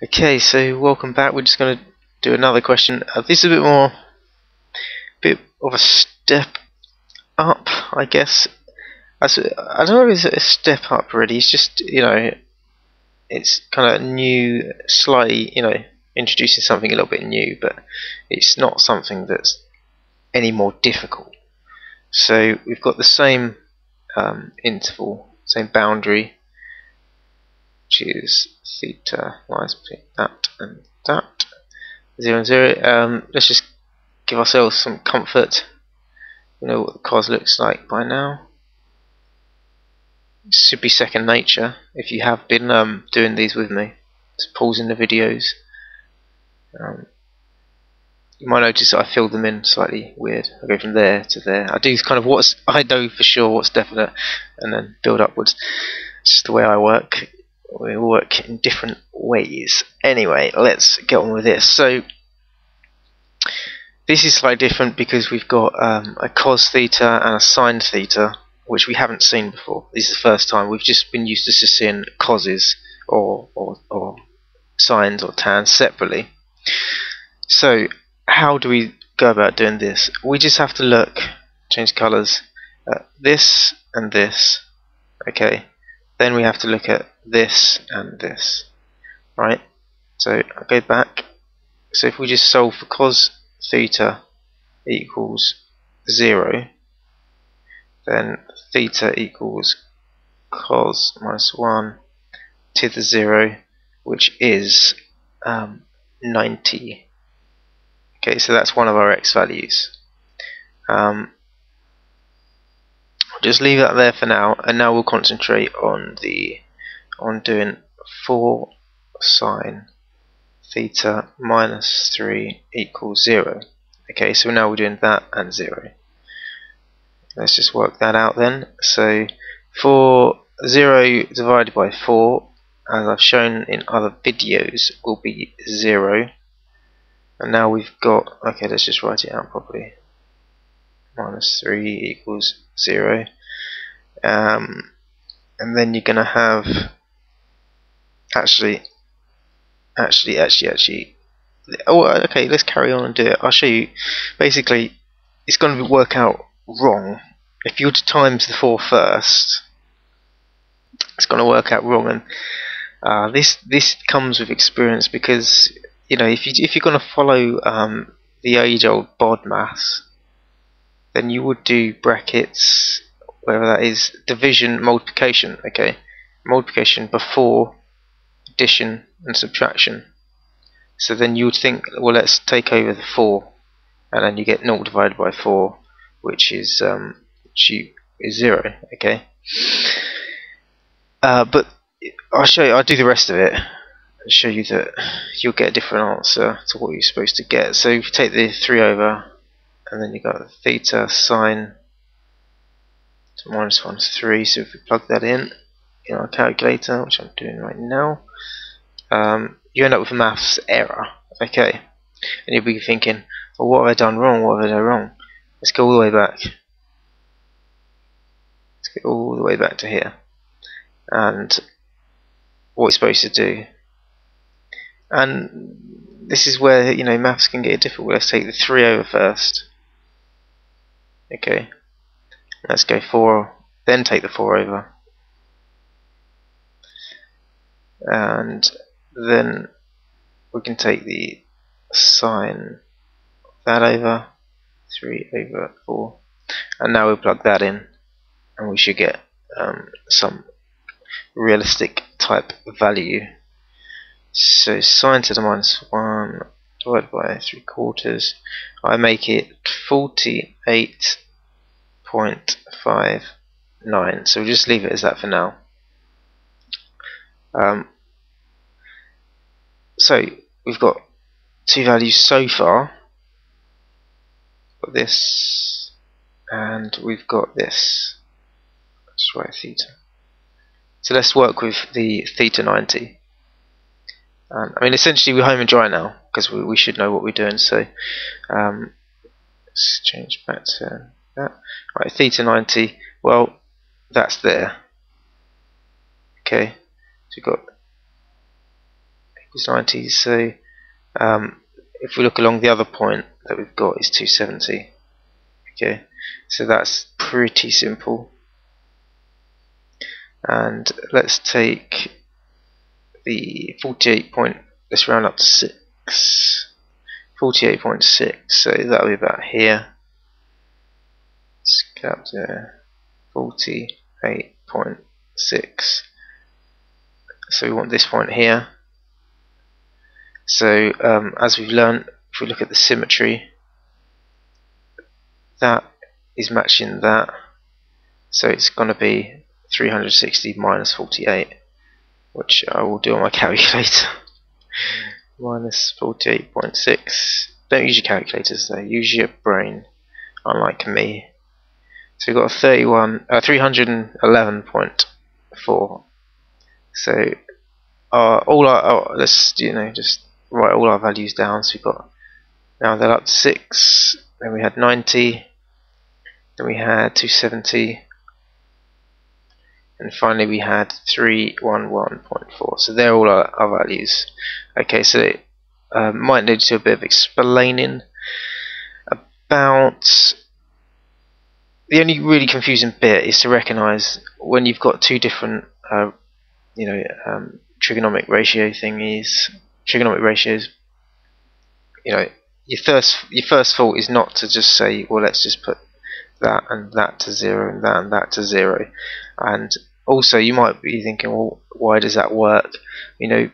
Okay, so welcome back. We're just going to do another question. This is a bit of a step up, I guess. I don't know if it's a step up really. It's just, it's kind of new, slightly, introducing something a little bit new, but it's not something that's any more difficult. So we've got the same interval, same boundary, which is theta lies between that and that, 0 and 0. Let's just give ourselves some comfort. We know what the cos looks like by now. It should be second nature if you have been doing these with me. Just pausing the videos. You might notice that I filled them in slightly weird. I go from there to there. I do kind of what's I know for sure what's definite, and then build upwards. It's just the way I work. We work in different ways. Anyway, let's get on with this. So this is slightly different because we've got a cos theta and a sin theta, which we haven't seen before. This is the first time. We've just been used to seeing coses or sines or tans separately. So how do we go about doing this? We just have to look, change colours, at this and this. Okay. Then we have to look at this and this. Right? So I go back. So if we just solve for cos theta equals 0, then theta equals cos minus 1 to the 0, which is 90. Okay, so that's one of our x values. I'll just leave that there for now, and now we'll concentrate on doing 4 sine theta minus 3 equals 0. Okay, so now we're doing that and 0. Let's just work that out then. So for 0 divided by 4, as I've shown in other videos, will be 0. And now we've got, okay, let's just write it out properly. Minus 3 equals 0. And then you're going to have, actually, oh, okay, let's carry on and do it. I'll show you. Basically, it's going to work out wrong. If you were to times the 4 first, it's going to work out wrong. And this comes with experience, because if you're going to follow the age-old bod maths, then you would do brackets, whatever that is, division, multiplication. Okay, multiplication before addition and subtraction. So then you would think, well, let's take over the 4, and then you get 0 divided by 4, which is 0. Okay, but I'll do the rest of it and show you that you'll get a different answer to what you're supposed to get. So if you take the 3 over, and then you've got theta sine minus 1 to 3. So if we plug that in our calculator, which I'm doing right now, you end up with a maths error. Okay, and you'll be thinking, well, what have I done wrong? What have I done wrong? Let's go all the way back. Let's get all the way back to here, and what we're supposed to do. And this is where maths can get difficult. Let's take the 3 over first. Okay, let's go 4, then take the 4 over, and then we can take the sine of that over 3 over 4, and now we'll plug that in, and we should get some realistic type value. So sine to the minus 1 divided by 3/4, I make it 48.59. So we'll just leave it as that for now. So we've got 2 values so far. We've got this, and we've got this. Let's write theta. So let's work with the theta 90. I mean, essentially we're home and dry now, because we should know what we're doing. So let's change back to that. Right, theta 90. Well, that's there. Okay, so we've got equals 90. So if we look along the other point that we've got is 270. Okay, so that's pretty simple. And let's take the 48 point, let's round up to 6. 48.6, so that'll be about here. Let's get up to 48.6. So we want this point here. So as we've learned, if we look at the symmetry, that is matching that. So it's going to be 360 minus 48, which I will do on my calculator. Minus 48.6. Don't use your calculators though, use your brain, unlike me. So we've got a 311.4. So let's just write all our values down. So we've got, now they're up to 6, then we had 90, then we had 270, and finally we had 311.4. So they're all our values. Okay, so might need to do a bit of explaining about. The only really confusing bit is to recognise when you've got two different, trigonometric ratio thingies, trigonometric ratios. Your first thought is not to just say, well, let's just put that and that to 0 and that to 0. And also, you might be thinking, well, why does that work?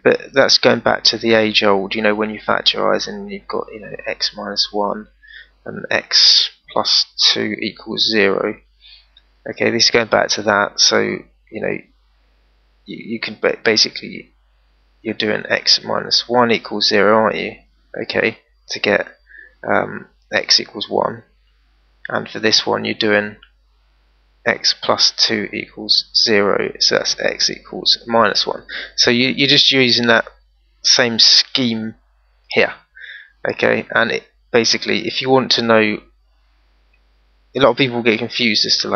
But that's going back to the age old. When you factorise and you've got, x minus 1 and x plus 2 equals 0. Okay, this is going back to that. So you can basically, you're doing x minus 1 equals 0, aren't you? Okay, to get x equals 1, and for this one you're doing x plus 2 equals 0, so that's x equals minus 1. So you're just using that same scheme here. Okay, and basically, if you want to know, a lot of people get confused as to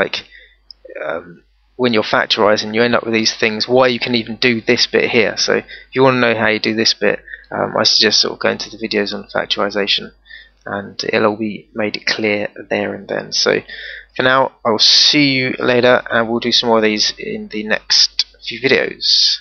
when you're factorising, you end up with these things, why you can even do this bit here. So if you want to know how you do this bit, I suggest sort of going to the videos on factorisation, and it'll all be made clear there and then. So for now, I'll see you later, and we'll do some more of these in the next few videos.